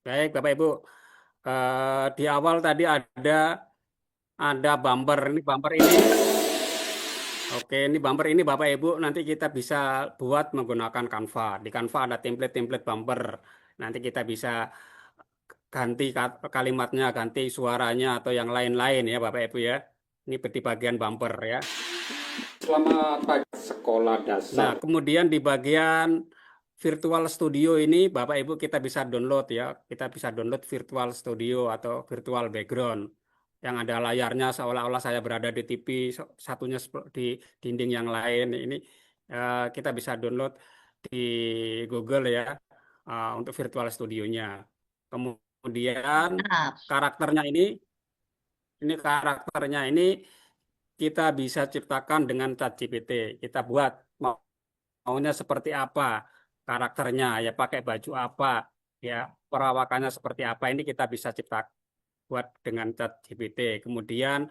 Baik, Bapak Ibu. Di awal tadi ada bumper. Ini bumper ini. Oke, ini bumper ini Bapak Ibu nanti kita bisa buat menggunakan Canva. Di Canva ada template-template bumper. Nanti kita bisa ganti kalimatnya, ganti suaranya atau yang lain-lain ya Bapak Ibu ya. Ini di bagian bumper ya. Selamat pagi sekolah Nah, dasar. kemudian di bagian Virtual Studio ini Bapak Ibu kita bisa download ya. Kita bisa download Virtual Studio atau virtual background yang ada layarnya seolah-olah saya berada di TV, satunya di dinding yang lain. Ini kita bisa download di Google ya untuk Virtual Studionya. Kemudian Nah, karakternya ini kita bisa ciptakan dengan ChatGPT. Kita buat maunya seperti apa karakternya, ya pakai baju apa, ya perawakannya seperti apa. Ini kita bisa cipta buat dengan ChatGPT. Kemudian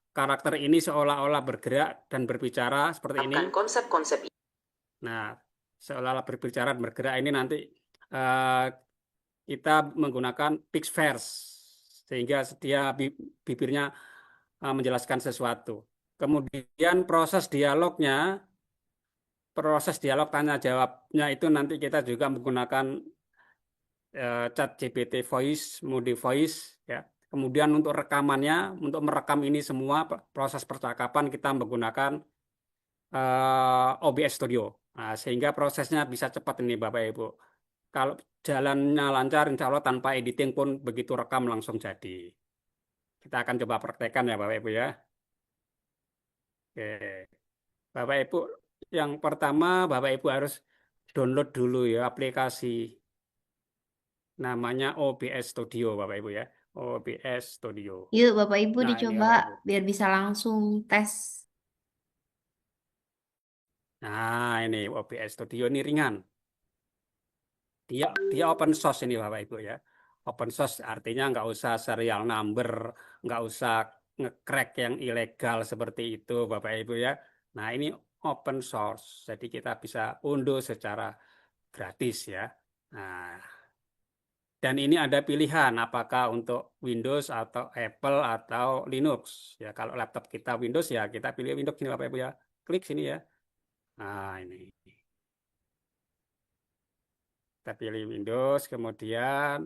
karakter ini seolah-olah bergerak dan berbicara seperti ini. konsep-konsep. Nah, seolah-olah berbicara dan bergerak ini nanti eh, kita menggunakan Pixverse sehingga dia bibirnya menjelaskan sesuatu. Kemudian proses dialog tanya jawabnya itu nanti kita juga menggunakan chat GPT voice, mode voice ya. Kemudian untuk rekamannya, untuk merekam ini semua proses percakapan kita menggunakan OBS Studio. Nah, sehingga prosesnya bisa cepat ini Bapak Ibu. Kalau jalannya lancar, insya Allah tanpa editing pun begitu rekam langsung jadi. Kita akan coba praktekkan ya Bapak Ibu ya. Oke. Bapak Ibu, yang pertama Bapak Ibu harus download dulu ya aplikasi namanya OBS Studio Bapak Ibu ya. OBS Studio. Yuk, Bapak Ibu Nah, ini dicoba Bapak Ibu. biar bisa langsung tes. Nah, ini OBS Studio ini ringan. Dia open source ini Bapak Ibu ya. Open source artinya nggak usah serial number, nggak usah nge-crack yang ilegal seperti itu Bapak Ibu ya. Nah, ini open source. Jadi kita bisa unduh secara gratis ya. Nah, dan ini ada pilihan apakah untuk Windows atau Apple atau Linux. Ya, kalau laptop kita Windows ya kita pilih Windows ini Bapak Ibu ya. Klik sini ya. Nah, ini. Kita pilih Windows, kemudian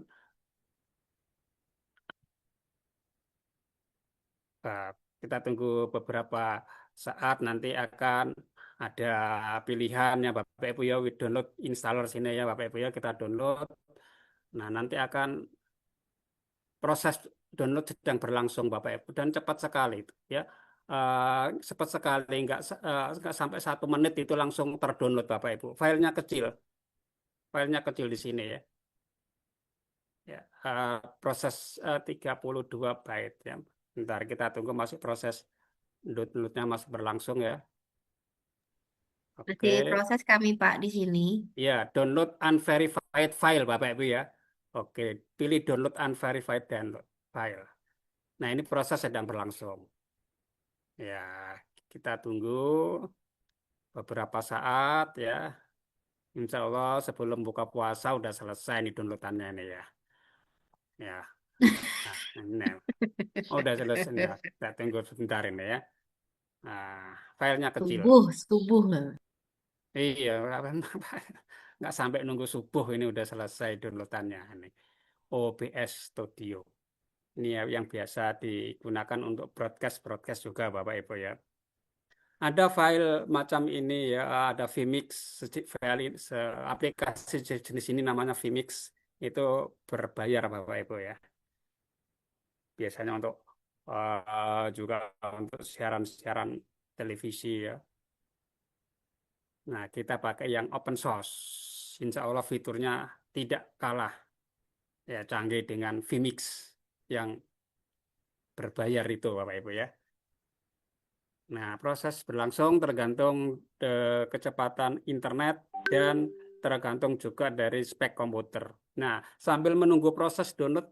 eh, kita tunggu beberapa saat nanti akan ada pilihannya Bapak Ibu ya, download installer sini ya Bapak Ibu ya, kita download. Nah, nanti akan proses download sedang berlangsung Bapak Ibu dan cepat sekali ya. Cepat sekali nggak sampai 1 menit itu langsung terdownload Bapak Ibu. Filenya kecil di sini ya. Ya, proses 32 byte ya. Bentar kita tunggu masih proses downloadnya masih berlangsung ya. Masih Oke, proses kami, Pak, di sini. ya download unverified file Bapak Ibu ya. Oke, pilih download unverified download file. Nah ini proses sedang berlangsung. Ya, kita tunggu beberapa saat ya. Insya Allah sebelum buka puasa udah selesai nih downloadannya ini ya. Ya, nah, ini. Oh, udah selesai ya. Kita tunggu sebentar ini ya. Nah, filenya kecil. Subuh loh. Iya, nggak sampai nunggu subuh ini udah selesai downloadannya ini. OBS Studio. Ini ya yang biasa digunakan untuk broadcast juga Bapak Ibu ya. Ada file macam ini ya, ada Vmix, aplikasi jenis ini namanya Vmix itu berbayar Bapak Ibu ya. Biasanya untuk juga untuk siaran-siaran televisi ya. Nah, kita pakai yang open source. Insya Allah fiturnya tidak kalah ya canggih dengan Vmix yang berbayar itu Bapak Ibu ya. Nah, proses berlangsung tergantung kecepatan internet dan tergantung juga dari spek komputer. Nah, sambil menunggu proses download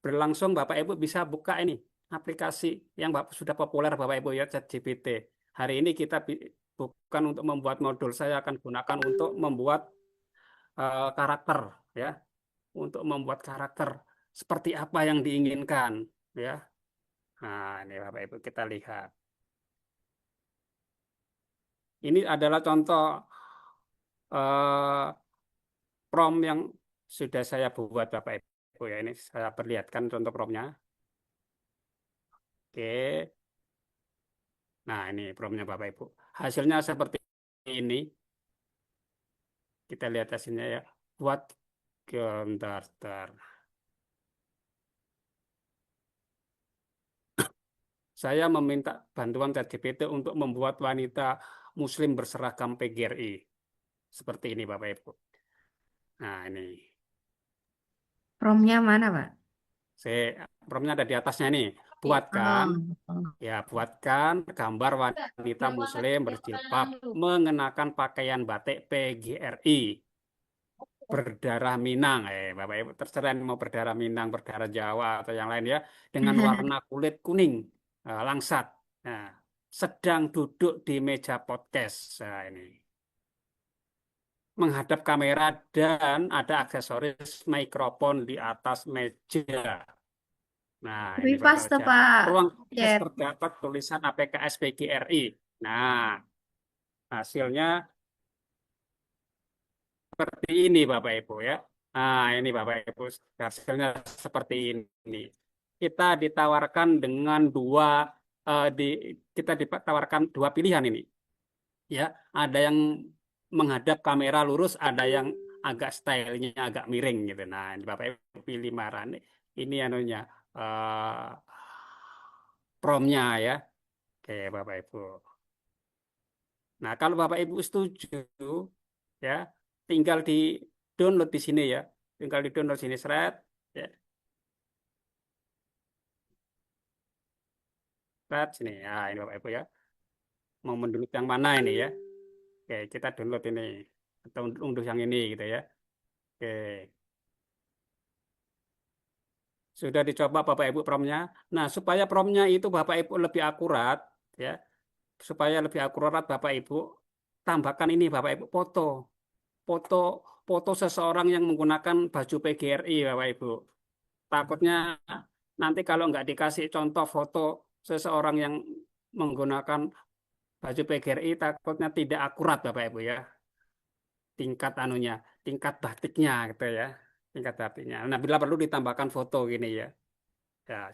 berlangsung, Bapak Ibu bisa buka ini aplikasi yang sudah populer Bapak Ibu ya, ChatGPT. Hari ini kita bukan untuk membuat modul, saya akan gunakan untuk membuat karakter ya. untuk membuat karakter seperti apa yang diinginkan, ya. Nah, ini Bapak Ibu kita lihat. Ini adalah contoh eh, prompt yang sudah saya buat Bapak Ibu ya. Ini saya perlihatkan contoh promptnya. Oke. Nah, ini promptnya Bapak Ibu. Hasilnya seperti ini. Kita lihat hasilnya ya. Buat bentar. Saya meminta bantuan ChatGPT untuk membuat wanita Muslim berseragam PGRI. Seperti ini Bapak Ibu. Nah, ini. Promnya mana, Pak? Promptnya ada di atasnya nih. Buatkan, Oh. ya buatkan gambar wanita Muslim berjilbab mengenakan pakaian batik PGRI berdarah Minang. Bapak Ibu terserah mau berdarah Minang, berdarah Jawa atau yang lain ya, dengan warna kulit kuning, langsat. Nah, sedang duduk di meja podcast. Nah, ini menghadap kamera dan ada aksesoris mikrofon di atas meja. Nah, Tapi ini pas Bapak tuh, baca. Pak. Ruang podcast Chat. terdapat tulisan APKS PGRI. Nah, hasilnya seperti ini Bapak Ibu ya. Nah, ini Bapak Ibu hasilnya seperti ini. Kita ditawarkan dengan eh, di kita ditawarkan dua pilihan ini. Ya, ada yang menghadap kamera lurus, ada yang agak stylenya agak miring gitu. Nah, ini Bapak Ibu pilih mana. Ini anunya eh promnya ya. Oke, Bapak Ibu. Nah, kalau Bapak Ibu setuju, ya, tinggal di download di sini ya. Tinggal di download sini seret, ya, seret sini. Ya, ini Bapak Ibu ya. Mau mendownload yang mana ini ya? Oke, kita download ini atau unduh yang ini gitu ya. Oke, sudah dicoba Bapak Ibu promnya. Nah, supaya promnya itu Bapak Ibu lebih akurat, ya, supaya lebih akurat Bapak Ibu tambahkan ini Bapak Ibu foto foto seseorang yang menggunakan baju PGRI Bapak Ibu. Takutnya nanti kalau nggak dikasih contoh foto seseorang yang menggunakan baju PGRI, takutnya tidak akurat Bapak Ibu ya. Tingkat anunya, tingkat batiknya gitu ya. Tingkat batiknya. Nah, bila perlu ditambahkan foto gini ya. Ya,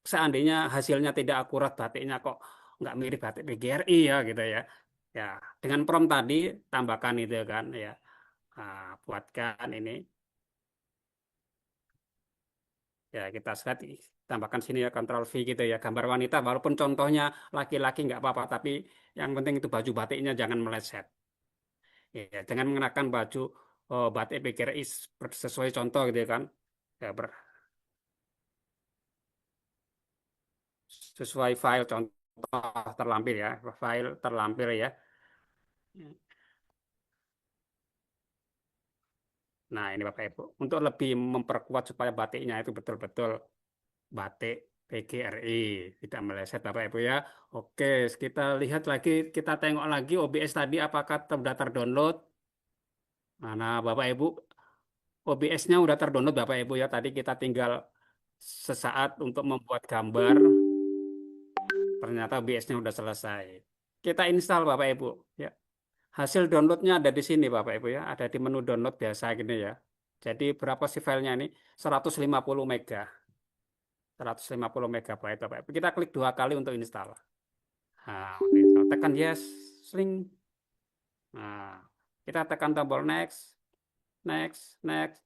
seandainya hasilnya tidak akurat batiknya kok nggak mirip batik PGRI ya gitu ya. Ya, dengan prompt tadi tambahkan itu kan ya. Nah, buatkan ini. Ya, kita lihat tambahkan sini ya Ctrl V gitu ya. Gambar wanita walaupun contohnya laki-laki nggak apa-apa, tapi yang penting itu baju batiknya jangan meleset. Ya, jangan mengenakan baju batik PGRI sesuai contoh gitu ya kan. Ya, sesuai file contoh terlampir ya, file terlampir ya. Nah, ini Bapak Ibu. Untuk lebih memperkuat supaya batiknya itu betul-betul batik PGRI, tidak meleset Bapak Ibu ya. Oke, kita lihat lagi, kita tengok lagi OBS tadi apakah sudah terdownload. Nah, Bapak Ibu, OBS-nya udah terdownload Bapak Ibu ya. Tadi kita tinggal sesaat untuk membuat gambar, ternyata OBS-nya udah selesai. Kita install Bapak Ibu ya. Hasil downloadnya ada di sini Bapak Ibu ya, ada di menu download biasa gini ya. Jadi berapa sih filenya ini? 150 mega. 150 megabyte Bapak Ibu. Kita klik dua kali untuk install. Nah, udah install. Tekan yes, link. Nah, kita tekan tombol next, next, next.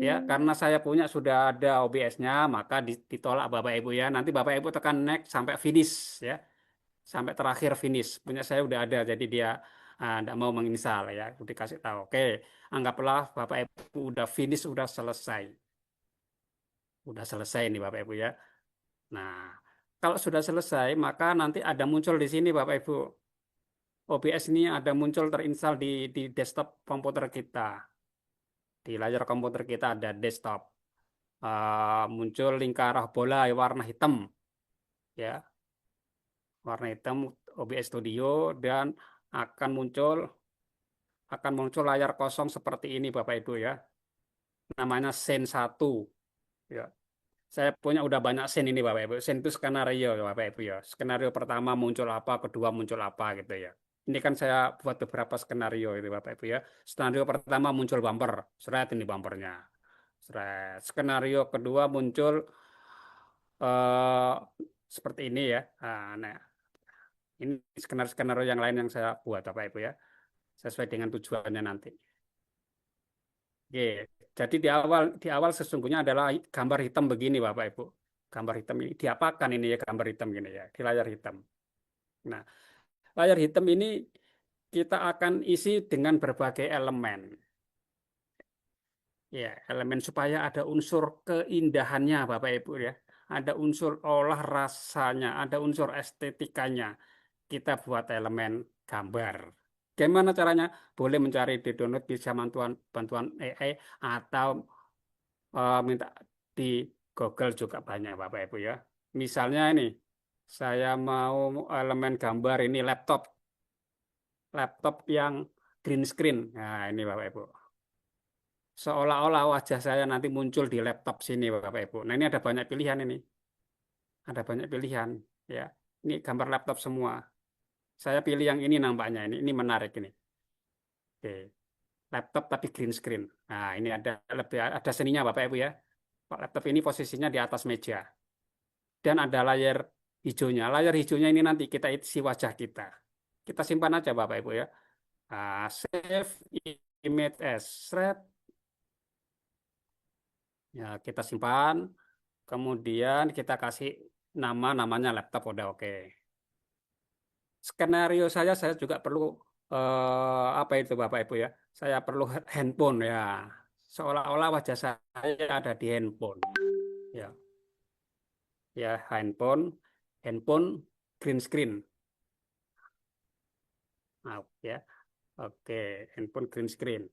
Ya, karena saya punya sudah ada OBS-nya, maka ditolak Bapak Ibu ya. Nanti Bapak Ibu tekan next sampai finish ya. Sampai terakhir finish. Punya saya udah ada, jadi dia tidak mau menginstal ya. Udah dikasih tahu. Oke, anggaplah Bapak Ibu udah finish, udah selesai. Udah selesai nih Bapak Ibu ya. Nah, kalau sudah selesai, maka nanti ada muncul di sini Bapak Ibu. OBS ini ada muncul terinstal di desktop komputer kita. Di layar komputer kita ada desktop. Muncul lingkaran bola warna hitam. Ya, warna hitam OBS Studio dan akan muncul layar kosong seperti ini Bapak Ibu ya. namanya scene 1. Ya. Saya punya udah banyak scene ini Bapak Ibu. Scene itu skenario ya, Bapak Ibu ya. Skenario pertama muncul apa, kedua muncul apa gitu ya. Ini kan saya buat beberapa skenario itu Bapak Ibu ya. Skenario pertama muncul bumper, seret ini bumpernya. Seret. Skenario kedua muncul eh seperti ini ya. Nah, ini skenario-skenario yang lain yang saya buat Bapak Ibu ya. Sesuai dengan tujuannya nanti. Oke, jadi di awal sesungguhnya adalah gambar hitam begini Bapak Ibu. Gambar hitam ini diapakan ini ya gambar hitam gini ya di layar hitam. Nah, layar hitam ini kita akan isi dengan berbagai elemen. Ya, elemen supaya ada unsur keindahannya Bapak Ibu ya. Ada unsur olah rasanya, ada unsur estetikanya. Kita buat elemen gambar. Gimana caranya? Boleh mencari di download bisa bantuan bantuan AI atau minta di Google juga banyak Bapak Ibu ya. Misalnya ini, saya mau elemen gambar ini laptop yang green screen. Nah ini Bapak Ibu. Seolah-olah wajah saya nanti muncul di laptop sini Bapak Ibu. Nah ini ada banyak pilihan ini, ada banyak pilihan ya. Ini gambar laptop semua. Saya pilih yang ini nampaknya ini menarik ini. Oke, laptop tapi green screen. Nah ini ada seninya Bapak Ibu ya. Laptop ini posisinya di atas meja. Dan ada layar hijaunya. Layar hijaunya ini nanti kita isi wajah kita. Kita simpan aja Bapak Ibu ya. Save image as thread. Ya, kita simpan. Kemudian kita kasih namanya laptop udah oke. Skenario saya juga perlu apa itu Bapak Ibu ya. Saya perlu handphone ya. Seolah-olah wajah saya ada di handphone. Ya, ya handphone green screen. Nah, ya. Oke, handphone green screen.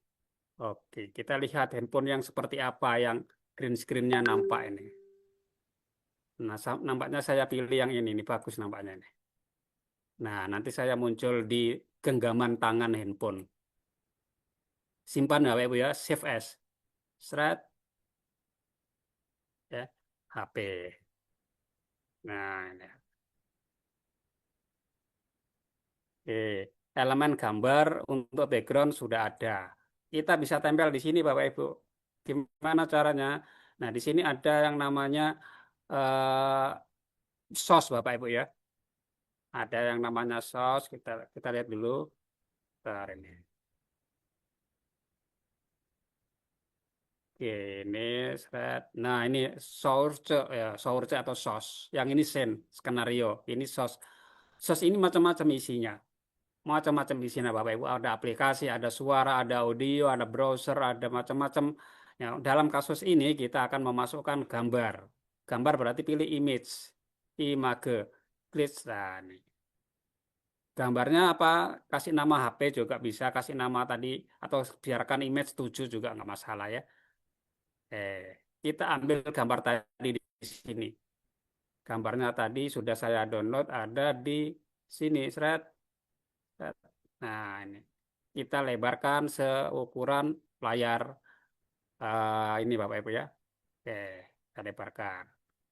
Oke, kita lihat handphone yang seperti apa yang green screen-nya nampak ini. Nah, nampaknya saya pilih yang ini bagus nampaknya ini. Nah, nanti saya muncul di genggaman tangan handphone. Simpan ya, Bapak Ibu ya, save as. Seret, ya, HP. Nah, ini. Oke, elemen gambar untuk background sudah ada. Kita bisa tempel di sini, Bapak Ibu. Gimana caranya? Nah, di sini ada yang namanya eh, sos, Bapak Ibu ya. Ada yang namanya sos. Kita lihat dulu. Bentar ini. Oke, ini seret. Nah, ini source ya, source atau sos. Yang ini skenario. Ini sos. Sos ini macam-macam isinya. Macam-macam isinya Bapak Ibu. Ada aplikasi, ada suara, ada audio, ada browser, ada macam-macam. Ya, dalam kasus ini kita akan memasukkan gambar. Gambar berarti pilih image, image, klik. Nah, ini. Gambarnya apa? Kasih nama HP juga bisa, kasih nama tadi atau biarkan image 7 juga nggak masalah ya. Eh, kita ambil gambar tadi di sini. Gambarnya tadi sudah saya download ada di sini, seret. Seret. Nah, ini kita lebarkan seukuran layar ini Bapak Ibu ya. Oke, kita lebarkan.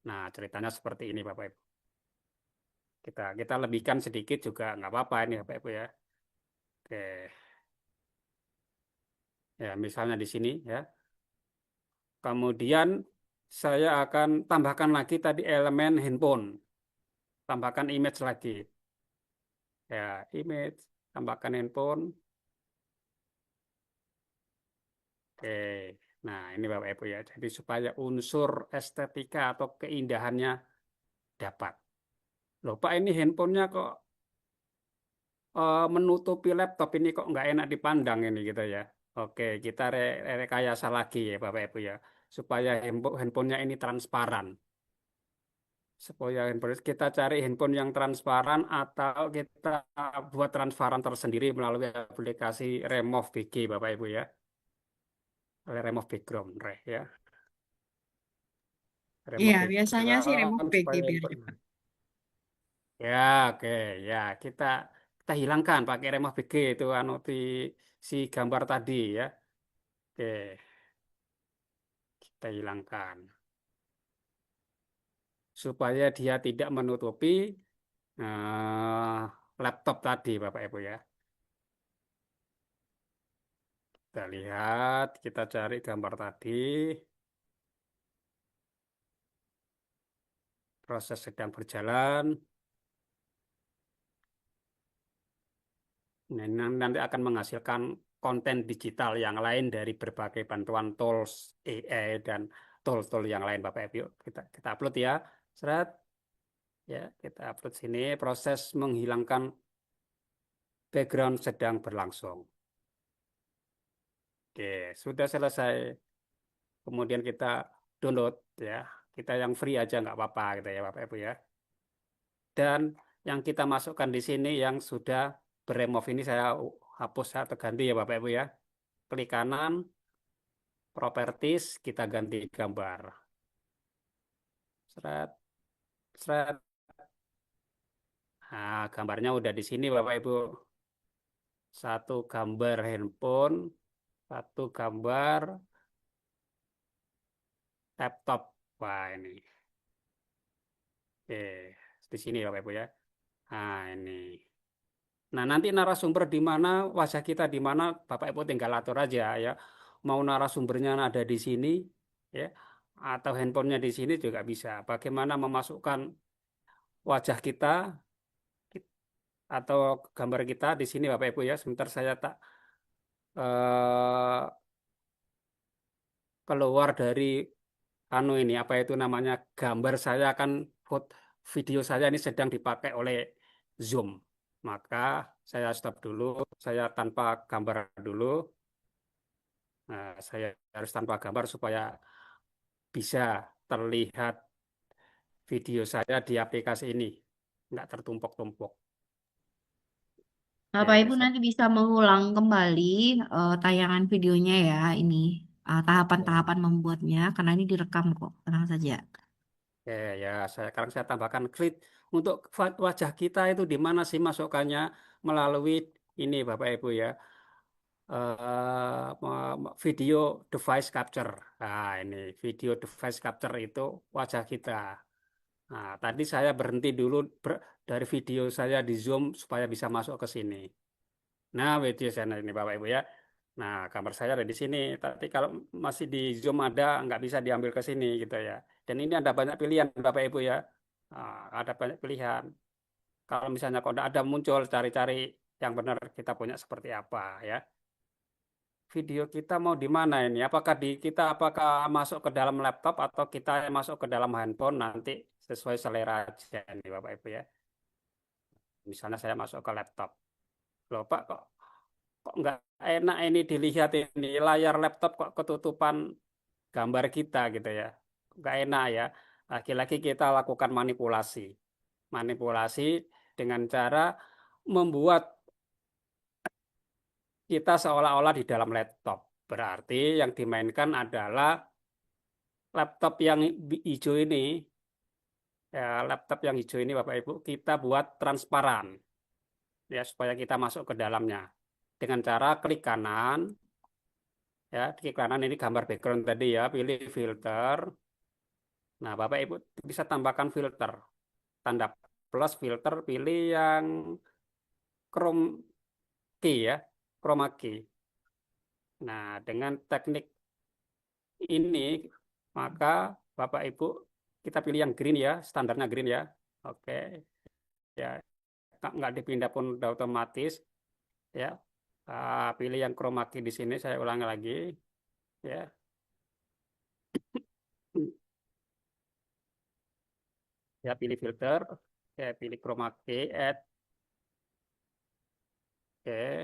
Nah, ceritanya seperti ini Bapak Ibu. Kita lebihkan sedikit juga nggak apa-apa ini Bapak Ibu ya. Oke, ya misalnya di sini ya. Kemudian saya akan tambahkan lagi tadi elemen handphone. Tambahkan image lagi. Ya, image, tambahkan handphone. Oke. Nah, ini Bapak Ibu ya. Jadi supaya unsur estetika atau keindahannya dapat. Loh Pak, ini handphonenya kok menutupi laptop ini kok nggak enak dipandang ini gitu ya. Oke, kita rekayasa lagi ya Bapak Ibu ya. Supaya handphonenya ini transparan. Supaya handphone kita cari handphone yang transparan atau kita buat transparan tersendiri melalui aplikasi Remove BG Bapak Ibu ya. Remove background ya. Iya, Remove biasanya sih remove background PG supaya biar handphone. cepat. Ya, oke, ya kita hilangkan pakai remove BG itu anu si gambar tadi ya. Oke. kita hilangkan supaya dia tidak menutupi eh, laptop tadi, Bapak Ibu ya. Kita lihat, kita cari gambar tadi. Proses sedang berjalan. Nah, ini nanti akan menghasilkan konten digital yang lain dari berbagai bantuan tools AI dan tool-tool yang lain, Bapak Ibu. Kita upload ya. Seret. Ya, kita upload sini. Proses menghilangkan background sedang berlangsung. Oke, sudah selesai. Kemudian kita download ya. Kita yang free aja nggak apa-apa gitu ya, Bapak Ibu ya. Dan yang kita masukkan di sini yang sudah beremove ini saya hapus atau ganti ya Bapak Ibu ya. Klik kanan, properties, kita ganti gambar. Seret, seret. Nah, gambarnya udah di sini Bapak Ibu. Satu gambar handphone, satu gambar laptop. Wah, ini. Oke, di sini Bapak Ibu ya. Nah, ini. Nah, nanti narasumber di mana, wajah kita di mana, Bapak Ibu tinggal atur aja ya. Mau narasumbernya ada di sini, ya, atau handphonenya di sini juga bisa. Bagaimana memasukkan wajah kita atau gambar kita di sini, Bapak Ibu ya. Sebentar saya tak eh, keluar dari ini apa itu namanya gambar saya kan video saya ini sedang dipakai oleh Zoom. Maka saya stop dulu, saya tanpa gambar dulu. Nah, saya harus tanpa gambar supaya bisa terlihat video saya di aplikasi ini, nggak tertumpuk-tumpuk. Bapak Oke, Ibu nanti bisa mengulang kembali tayangan videonya ya ini tahapan-tahapan membuatnya karena ini direkam kok, tenang saja. oke, ya, sekarang saya tambahkan klik untuk wajah kita itu di mana sih masukannya melalui ini Bapak Ibu ya, video device capture. Nah, ini video device capture itu wajah kita. Nah, tadi saya berhenti dulu dari video saya di Zoom supaya bisa masuk ke sini. Nah, video saya ini Bapak Ibu ya. Nah, gambar saya ada di sini. Tapi kalau masih di Zoom ada, nggak bisa diambil ke sini gitu ya. Dan ini ada banyak pilihan Bapak Ibu ya. Nah, ada banyak pilihan. Kalau misalnya kalau ada muncul, cari-cari yang benar kita punya seperti apa ya. Video kita mau di mana ini? Apakah masuk ke dalam laptop atau kita masuk ke dalam handphone nanti sesuai selera aja nih Bapak Ibu ya. Misalnya saya masuk ke laptop. Loh Pak, kok nggak enak ini dilihat ini layar laptop kok ketutupan gambar kita gitu ya. Nggak enak ya. Lagi-lagi kita lakukan manipulasi. Manipulasi dengan cara membuat kita seolah-olah di dalam laptop. Berarti yang dimainkan adalah laptop yang hijau ini, ya, laptop yang hijau ini Bapak Ibu, kita buat transparan ya supaya kita masuk ke dalamnya. Dengan cara klik kanan, ya, klik kanan ini gambar background tadi ya, pilih filter. Nah, Bapak Ibu bisa tambahkan filter. Tanda plus filter, pilih yang chrome key ya, chroma key. Nah, dengan teknik ini, maka Bapak Ibu kita pilih yang green ya, standarnya green ya. Oke, ya, nggak dipindah pun udah otomatis ya. Pilih yang chroma key di sini, saya ulangi lagi ya. Ya, pilih filter, ya, pilih chroma key, add, oke.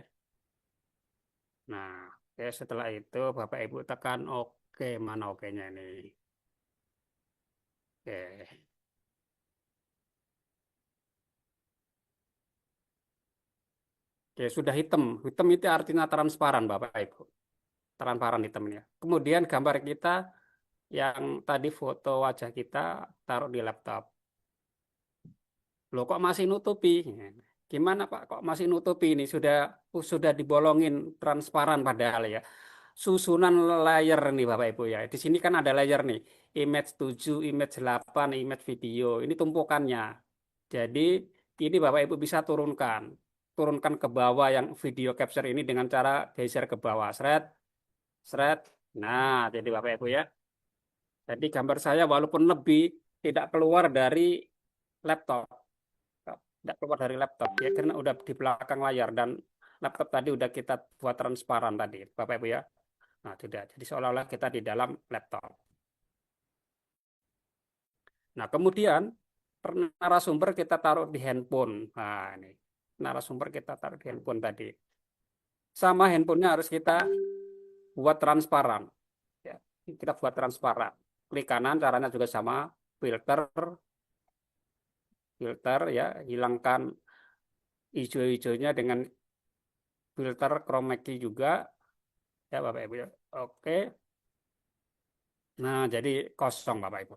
Nah, oke, setelah itu Bapak Ibu tekan oke, mana oke-nya ini. Oke. Oke, sudah hitam. Hitam itu artinya transparan, Bapak Ibu. Transparan hitamnya. Kemudian gambar kita yang tadi foto wajah kita taruh di laptop. Loh kok masih nutupi? Gimana Pak? Kok masih nutupi ini? Sudah dibolongin transparan padahal ya. susunan layer nih Bapak Ibu ya. Di sini kan ada layer nih, image 7, image 8, image video. Ini tumpukannya. Jadi ini Bapak Ibu bisa turunkan. Turunkan ke bawah yang video capture ini dengan cara geser ke bawah. Seret, seret. Nah, jadi Bapak Ibu ya. Jadi gambar saya walaupun lebih tidak keluar dari laptop. Tidak keluar dari laptop ya karena udah di belakang layar dan laptop tadi udah kita buat transparan tadi Bapak Ibu ya. Nah, tidak. Jadi seolah-olah kita di dalam laptop. Nah, kemudian narasumber kita taruh di handphone. Nah, ini narasumber kita taruh di handphone tadi. Sama handphonenya harus kita buat transparan. Ya, kita buat transparan. Klik kanan, caranya juga sama. Filter, filter ya, hilangkan hijau-hijaunya dengan filter chroma key juga. Ya, Bapak Ibu ya. Oke. Nah, jadi kosong Bapak Ibu.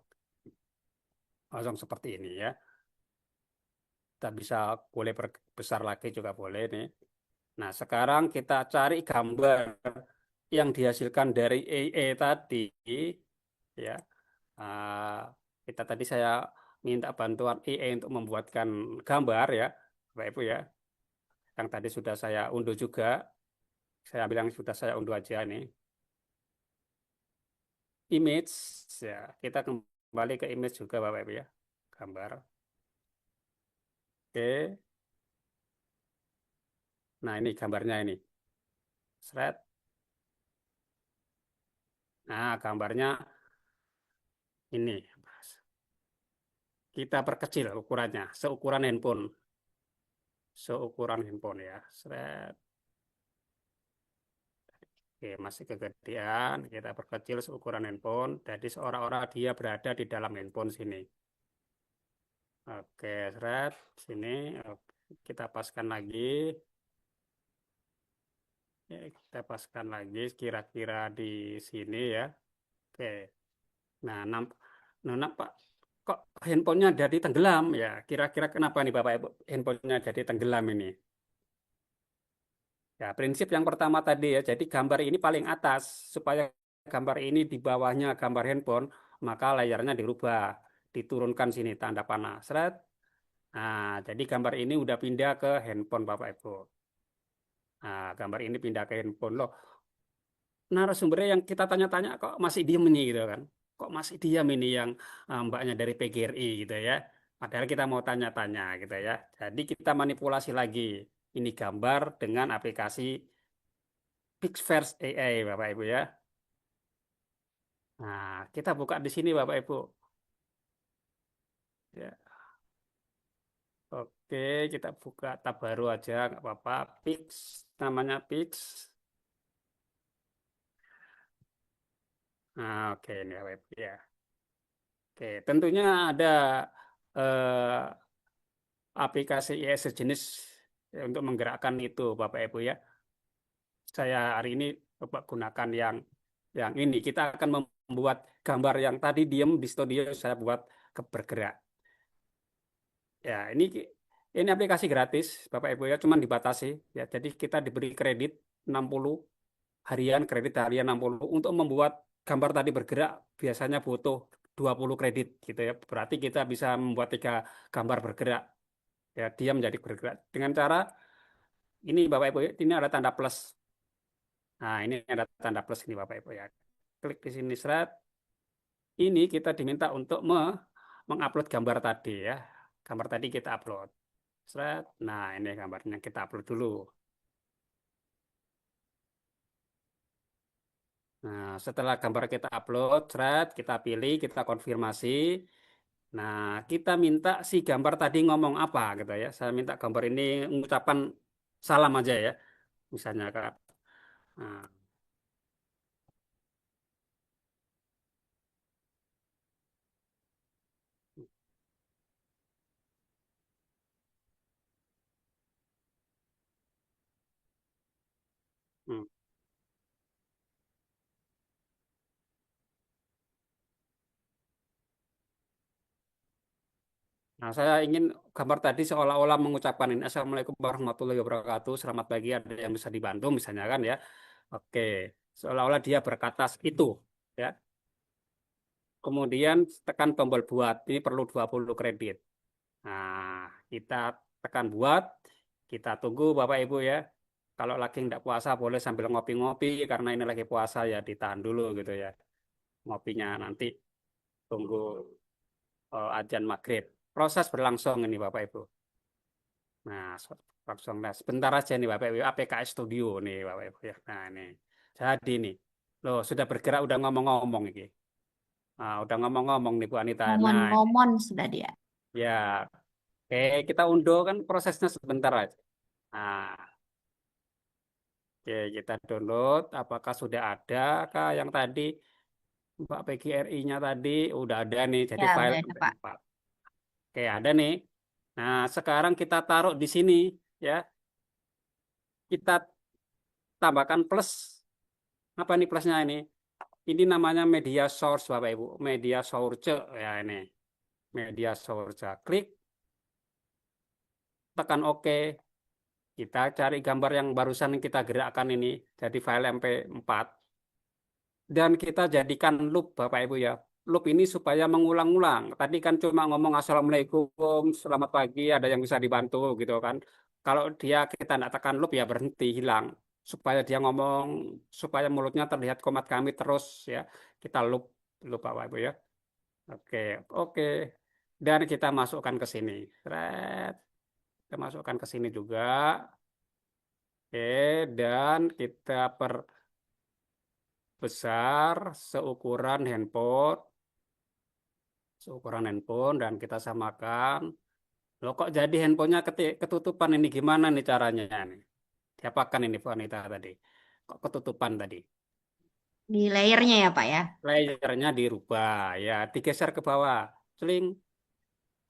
Kosong seperti ini ya. Kita bisa boleh perbesar lagi juga boleh nih. Nah, sekarang kita cari gambar yang dihasilkan dari AI tadi, ya. Ah, kita tadi saya minta bantuan AI untuk membuatkan gambar ya, Bapak Ibu ya. Yang tadi sudah saya unduh juga. Saya bilang sudah saya unduh aja nih. Image, ya. Kita kembali ke image juga, Bapak Ibu ya. Gambar. Oke. Nah, ini gambarnya ini. Seret. Nah, gambarnya ini. Kita perkecil ukurannya, seukuran handphone. Seukuran handphone ya. Seret. Oke, masih kegedean. Kita perkecil seukuran handphone. Jadi seolah-olah dia berada di dalam handphone sini. Oke, seret. Sini. Oke, kita paskan lagi. Ya, kita paskan lagi kira-kira di sini ya. Oke. Nah, nah, nampak kok handphonenya jadi tenggelam ya. Kira-kira kenapa nih Bapak Ibu handphonenya jadi tenggelam ini? Ya, prinsip yang pertama tadi ya, jadi gambar ini paling atas. Supaya gambar ini di bawahnya gambar handphone, maka layarnya dirubah. Diturunkan sini tanda panah. Seret. Nah, jadi gambar ini udah pindah ke handphone Bapak Ibu. Nah, gambar ini pindah ke handphone. Loh, narasumbernya yang kita tanya-tanya kok masih diem nih gitu kan. Kok masih diam ini yang mbaknya dari PGRI gitu ya. Padahal kita mau tanya-tanya gitu ya. Jadi kita manipulasi lagi. Ini gambar dengan aplikasi Pixverse AI, Bapak Ibu ya. Nah, kita buka di sini, Bapak Ibu. Ya, oke, kita buka tab baru aja, nggak apa-apa. Pix, namanya Pix. Nah, oke, ini Bapak Ibu ya. Oke, tentunya ada eh, aplikasi AI sejenis ya, untuk menggerakkan itu, Bapak Ibu ya. Saya hari ini coba gunakan yang ini. Kita akan membuat gambar yang tadi diem di studio, saya buat bergerak. Ya, ini aplikasi gratis, Bapak Ibu ya, cuman dibatasi ya. Jadi kita diberi kredit 60 harian, kredit harian 60 untuk membuat gambar tadi bergerak biasanya butuh 20 kredit gitu ya. Berarti kita bisa membuat 3 gambar bergerak. Ya, dia menjadi bergerak dengan cara ini Bapak Ibu ya, ini ada tanda plus. Nah, ini ada tanda plus ini Bapak Ibu ya. Klik di sini seret. Ini kita diminta untuk mengupload gambar tadi ya. Gambar tadi kita upload. Seret. Nah, ini gambarnya kita upload dulu. Nah, setelah gambar kita upload, seret, kita pilih, kita konfirmasi. Nah, kita minta si gambar tadi ngomong apa gitu ya. Saya minta gambar ini mengucapkan salam aja ya. Misalnya Kak. Nah, hmm. Nah, saya ingin gambar tadi seolah-olah mengucapkan ini Assalamualaikum warahmatullahi wabarakatuh. Selamat pagi, ada yang bisa dibantu misalnya kan ya. Oke. seolah-olah dia berkata itu, ya. Kemudian tekan tombol buat, ini perlu 20 kredit. Nah, kita tekan buat, kita tunggu Bapak Ibu ya. Kalau lagi nggak puasa boleh sambil ngopi-ngopi, karena ini lagi puasa ya ditahan dulu gitu ya. Ngopinya nanti tunggu azan maghrib. Proses berlangsung ini Bapak Ibu. Nah, langsung nah, sebentar aja nih Bapak Ibu, APKS Studio nih Bapak Ibu ya. Nah, ini. Jadi nih, loh sudah bergerak, udah ngomong-ngomong ini. Nah, udah ngomong-ngomong nih Bu Anita. Nah, ini. Momon-momon sudah dia. Ya, oke, kita unduh kan prosesnya sebentar aja. Nah, oke, kita download. Apakah sudah ada kah yang tadi Mbak PGRI-nya tadi? Udah ada nih, jadi Ya, file udah ada, Pak. MP4. Oke, ada nih. Nah, sekarang kita taruh di sini ya. Kita tambahkan plus. Apa nih plusnya ini? Ini namanya media source Bapak Ibu. Media source ya ini. Media source. Klik, tekan OK. Kita cari gambar yang barusan kita gerakkan ini. Jadi file MP4. Dan kita jadikan loop Bapak Ibu ya. Loop ini supaya mengulang-ulang. Tadi kan cuma ngomong Assalamualaikum, selamat pagi, ada yang bisa dibantu gitu kan. Kalau dia kita tidak tekan loop ya berhenti, hilang. Supaya dia ngomong, supaya mulutnya terlihat komat kami terus ya. Kita loop, loop Bapak Ibu ya. Oke, oke. Dan kita masukkan ke sini. Thread. Kita masukkan ke sini juga. Oke, dan kita perbesar seukuran handphone dan kita samakan. Loh kok jadi handphonenya ketutupan ini gimana nih caranya nih? Diapakan ini wanita tadi? Kok ketutupan tadi? Di layernya ya, Pak ya. Layernya dirubah ya, digeser ke bawah. Celing.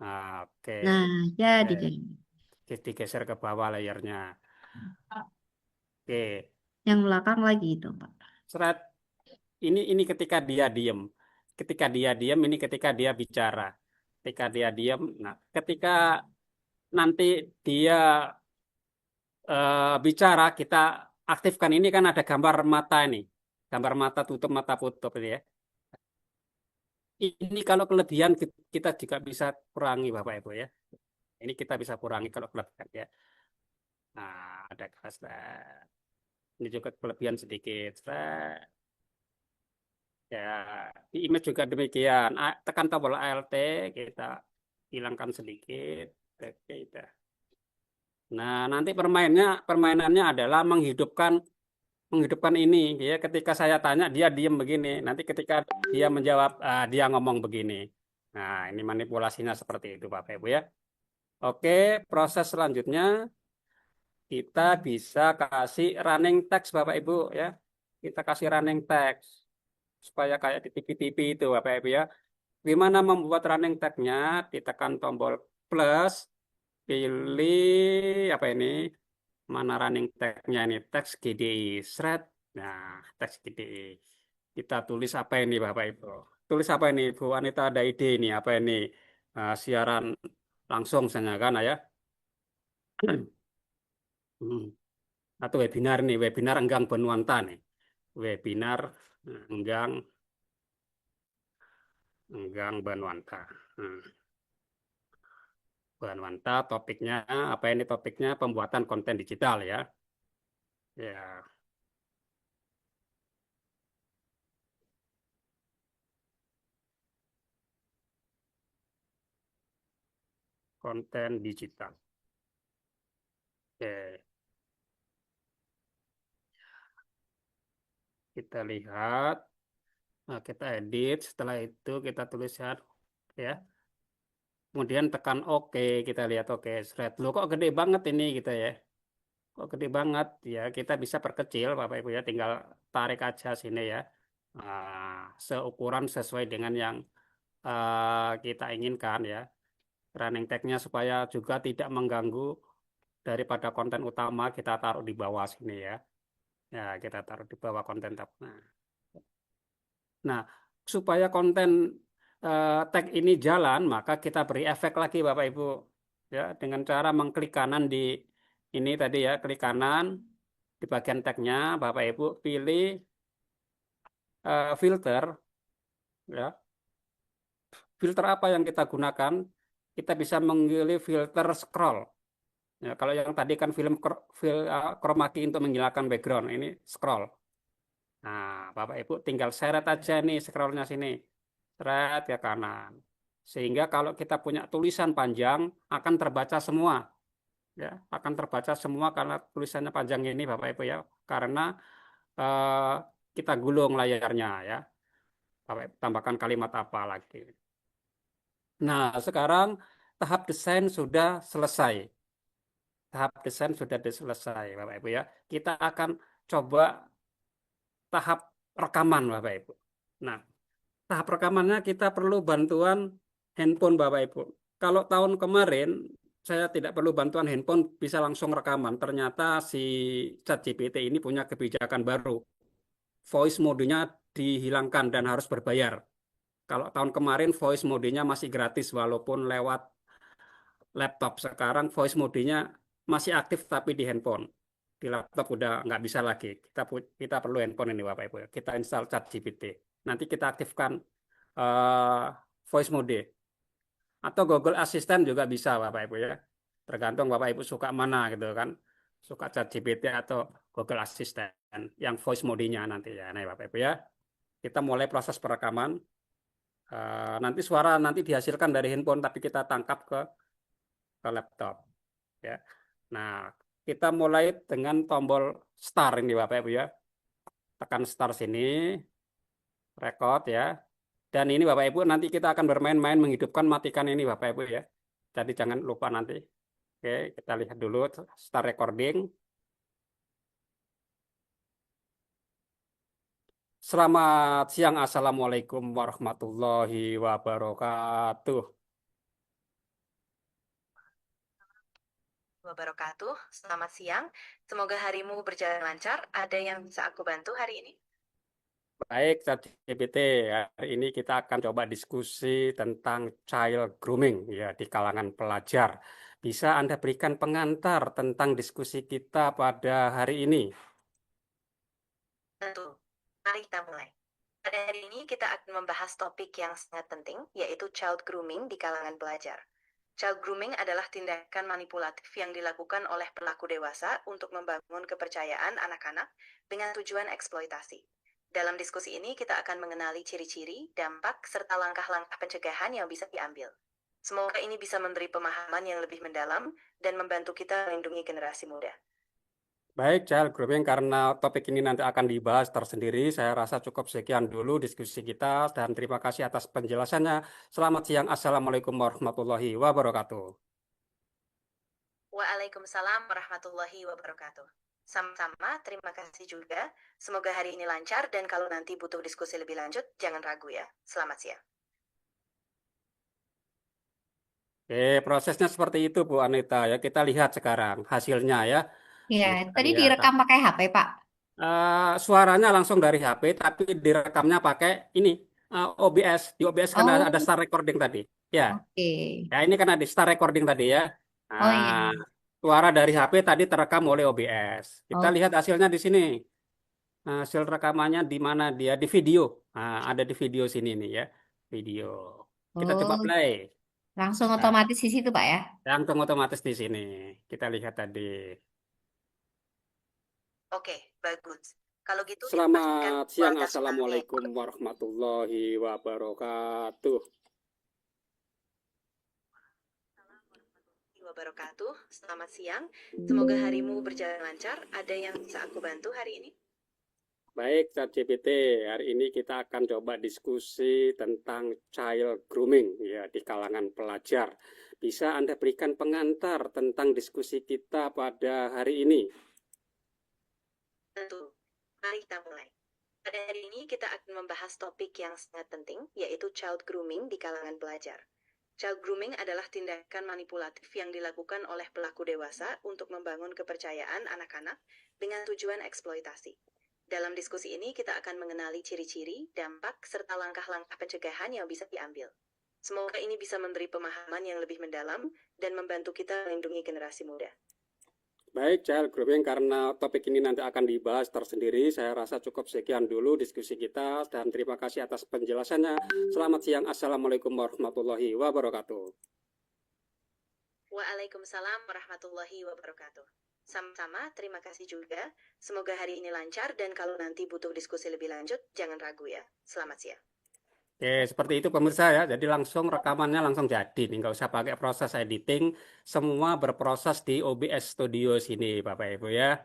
Nah, oke. Nah, jadi Eh, jadi. digeser ke bawah layernya. Oke. Yang belakang lagi itu, Pak. Seret. Ini ketika dia diem. Ketika dia diem, ini ketika dia bicara. Ketika dia diem, nah ketika nanti dia bicara, kita aktifkan ini kan ada gambar mata ini. Gambar mata tutup ini ya. Ini kalau kelebihan kita juga bisa kurangi Bapak Ibu ya. Ini kita bisa kurangi kalau kelebihan ya. Nah, ada kelas. Ini juga kelebihan sedikit. Ya, di image juga demikian. Tekan tombol Alt, kita hilangkan sedikit. Oke, udah. Nah, nanti permainannya adalah menghidupkan ini ya. Ketika saya tanya dia diam begini, nanti ketika dia menjawab dia ngomong begini. Nah, ini manipulasinya seperti itu Bapak Ibu ya. Oke, proses selanjutnya kita bisa kasih running text Bapak Ibu ya. Kita kasih running text supaya kayak di TV-TV itu Bapak Ibu ya. Gimana membuat running tag-nya? Ditekan tombol plus, pilih apa ini? Mana running tag-nya ini? Teks GDI, thread. Nah, teks GDI. Kita tulis apa ini Bapak Ibu? Tulis apa ini Bu Anita, ada ide ini apa ini? Siaran langsung misalnya kan ya. Hmm. Atau webinar nih, webinar Enggang Benuanta nih. Webinar Enggang Enggang Benuanta. Hmm. Benuanta topiknya apa ini topiknya pembuatan konten digital ya. Ya, konten digital. Oke, kita lihat, nah, kita edit, setelah itu kita tuliskan ya. Kemudian tekan OK, kita lihat OK, thread. Loh kok gede banget ini kita ya. Kok gede banget ya, kita bisa perkecil Bapak Ibu ya, tinggal tarik aja sini ya. Seukuran sesuai dengan yang kita inginkan ya. Running tag-nya supaya juga tidak mengganggu daripada konten utama, kita taruh di bawah sini ya. Ya, kita taruh di bawah konten tab. Nah, supaya konten tag ini jalan, maka kita beri efek lagi Bapak Ibu. Ya, dengan cara mengklik kanan di ini tadi ya, klik kanan di bagian tagnya, Bapak Ibu pilih filter, ya. Filter apa yang kita gunakan? Kita bisa memilih filter scroll. Ya, kalau yang tadi kan chroma key untuk menghilangkan background, ini scroll. Nah, Bapak Ibu tinggal seret aja nih scrollnya sini, seret ke kanan. Sehingga kalau kita punya tulisan panjang akan terbaca semua, ya, akan terbaca semua karena tulisannya panjang ini, Bapak Ibu ya. Karena eh, kita gulung layarnya, ya. Bapak Ibu tambahkan kalimat apa lagi. Nah, sekarang tahap desain sudah selesai. Tahap desain sudah selesai, Bapak Ibu ya. Kita akan coba tahap rekaman, Bapak Ibu. Nah, tahap rekamannya kita perlu bantuan handphone, Bapak Ibu. Kalau tahun kemarin saya tidak perlu bantuan handphone, bisa langsung rekaman. Ternyata si ChatGPT ini punya kebijakan baru. Voice mode-nya dihilangkan dan harus berbayar. Kalau tahun kemarin voice mode-nya masih gratis walaupun lewat laptop. Sekarang voice mode-nya masih aktif tapi di handphone. Di laptop udah nggak bisa lagi. Kita perlu handphone ini Bapak Ibu. Kita install ChatGPT. Nanti kita aktifkan eh, voice mode. Atau Google Assistant juga bisa Bapak Ibu ya. Tergantung Bapak Ibu suka mana gitu kan. Suka ChatGPT atau Google Assistant yang voice mode-nya nanti ya. Nah Bapak Ibu ya. Kita mulai proses perekaman. Nanti suara nanti dihasilkan dari handphone tapi kita tangkap ke laptop ya. Nah, kita mulai dengan tombol start ini Bapak Ibu ya. Tekan start sini, record ya. Dan ini Bapak Ibu nanti kita akan bermain-main menghidupkan matikan ini Bapak Ibu ya. Jadi jangan lupa nanti. Oke, kita lihat dulu start recording. Selamat siang, Assalamualaikum warahmatullahi wabarakatuh. Wabarakatuh. Selamat siang. Semoga harimu berjalan lancar. Ada yang bisa aku bantu hari ini? Baik, ChatGPT. Hari ini kita akan coba diskusi tentang child grooming ya di kalangan pelajar. Bisa Anda berikan pengantar tentang diskusi kita pada hari ini? Tentu. Mari kita mulai. Pada hari ini kita akan membahas topik yang sangat penting, yaitu child grooming di kalangan pelajar. Child grooming adalah tindakan manipulatif yang dilakukan oleh pelaku dewasa untuk membangun kepercayaan anak-anak dengan tujuan eksploitasi. Dalam diskusi ini kita akan mengenali ciri-ciri, dampak, serta langkah-langkah pencegahan yang bisa diambil. Semoga ini bisa memberi pemahaman yang lebih mendalam dan membantu kita melindungi generasi muda. Baik, child grooming, karena topik ini nanti akan dibahas tersendiri, saya rasa cukup sekian dulu diskusi kita dan terima kasih atas penjelasannya. Selamat siang, Assalamualaikum warahmatullahi wabarakatuh. Waalaikumsalam warahmatullahi wabarakatuh. Sama-sama, terima kasih juga. Semoga hari ini lancar dan kalau nanti butuh diskusi lebih lanjut, jangan ragu ya. Selamat siang. Oke, prosesnya seperti itu Bu Anita ya. Kita lihat sekarang hasilnya ya. Ya, Ini kita tadi lihat. direkam pakai HP, Pak. Suaranya langsung dari HP, tapi direkamnya pakai ini OBS. Di OBS kan ada Oh, start recording tadi. Ya, oke. ya ini kan ada start recording tadi ya. Oh iya. Nah, suara dari HP tadi terekam oleh OBS. Kita Oh, lihat hasilnya di sini. Nah, hasil rekamannya di mana dia? Di video. Nah, ada di video sini nih ya. Video. Kita coba oh, play. langsung Nah, otomatis di situ, Pak ya. langsung otomatis di sini. Kita lihat tadi. Oke, bagus. Kalau gitu kita pastikan Selamat siang, kualitas suaranya Assalamualaikum warahmatullahi wabarakatuh. wabarakatuh. Selamat siang. Semoga harimu berjalan lancar. Ada yang bisa aku bantu hari ini? Baik, ChatGPT, hari ini kita akan coba diskusi tentang child grooming ya di kalangan pelajar. Bisa Anda berikan pengantar tentang diskusi kita pada hari ini? Tentu. Mari kita mulai. Pada hari ini kita akan membahas topik yang sangat penting, yaitu child grooming di kalangan pelajar. Child grooming adalah tindakan manipulatif yang dilakukan oleh pelaku dewasa untuk membangun kepercayaan anak-anak dengan tujuan eksploitasi. Dalam diskusi ini kita akan mengenali ciri-ciri, dampak, serta langkah-langkah pencegahan yang bisa diambil. Semoga ini bisa memberi pemahaman yang lebih mendalam dan membantu kita melindungi generasi muda. Baik, child grooming, karena topik ini nanti akan dibahas tersendiri, saya rasa cukup sekian dulu diskusi kita, dan terima kasih atas penjelasannya. Selamat siang, Assalamualaikum warahmatullahi wabarakatuh. Waalaikumsalam warahmatullahi wabarakatuh. Sama-sama, terima kasih juga. Semoga hari ini lancar dan kalau nanti butuh diskusi lebih lanjut, jangan ragu ya. Selamat siang. Oke, seperti itu pemirsa ya. Jadi langsung rekamannya langsung jadi nih, nggak usah pakai proses editing. Semua berproses di OBS Studio sini, Bapak Ibu ya.